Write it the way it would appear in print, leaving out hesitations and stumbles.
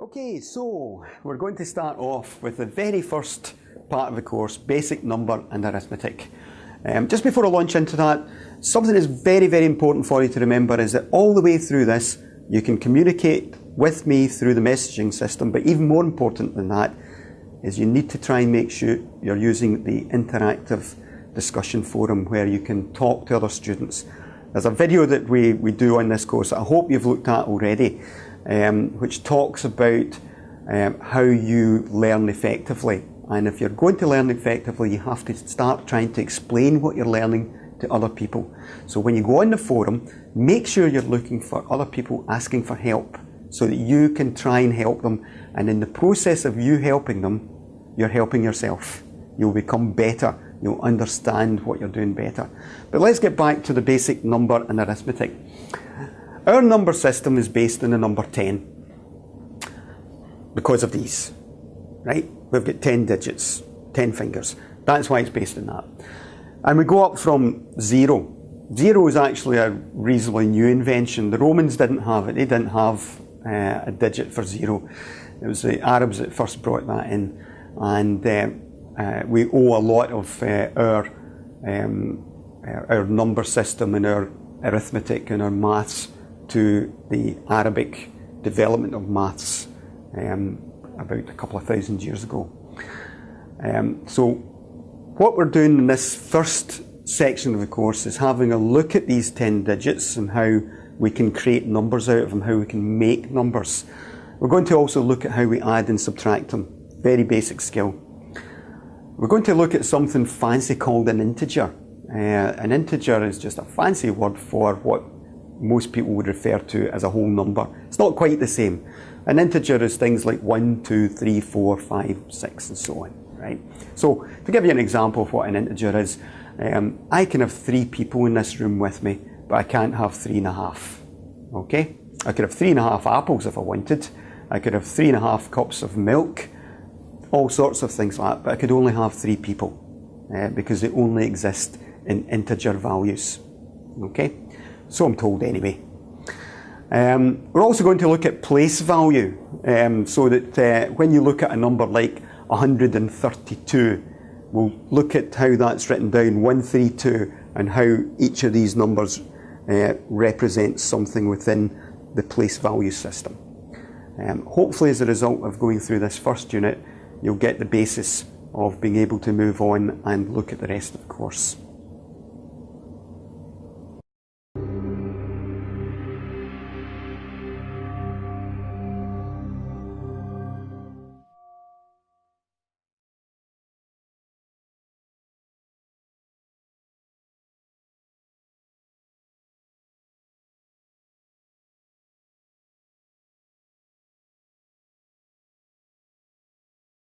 Okay, so we're going to start off with the very first part of the course, basic number and arithmetic. Just before I launch into that, something that's very, very important for you to remember is that all the way through this, you can communicate with me through the messaging system, but even more important than that is you need to try and make sure you're using the interactive discussion forum where you can talk to other students. There's a video that we do on this course that I hope you've looked at already, which talks about how you learn effectively. And if you're going to learn effectively, you have to start trying to explain what you're learning to other people. So when you go on the forum, make sure you're looking for other people asking for help so that you can try and help them. And in the process of you helping them, you're helping yourself. You'll become better. You'll understand what you're doing better. But let's get back to the basic number and arithmetic. Our number system is based on the number 10 because of these, right? We've got 10 digits, 10 fingers. That's why it's based on that. And we go up from 0. 0 is actually a reasonably new invention. The Romans didn't have it. They didn't have a digit for 0. It was the Arabs that first brought that in. And we owe a lot of our number system and our arithmetic and our maths to the Arabic development of maths about a couple of thousand years ago. So what we're doing in this first section of the course is having a look at these 10 digits and how we can create numbers out of them, how we can make numbers. We're going to also look at how we add and subtract them. Very basic skill. We're going to look at something fancy called an integer. An integer is just a fancy word for what most people would refer to as a whole number. It's not quite the same. An integer is things like 1, 2, 3, 4, 5, 6 and so on, right? So to give you an example of what an integer is, I can have 3 people in this room with me, but I can't have 3.5, okay? I could have 3.5 apples if I wanted. I could have 3.5 cups of milk, all sorts of things like that, but I could only have 3 people because they only exist in integer values, okay? So I'm told anyway. We're also going to look at place value, so that when you look at a number like 132, we'll look at how that's written down, 132, and how each of these numbers represents something within the place value system. Hopefully as a result of going through this first unit, you'll get the basis of being able to move on and look at the rest of the course.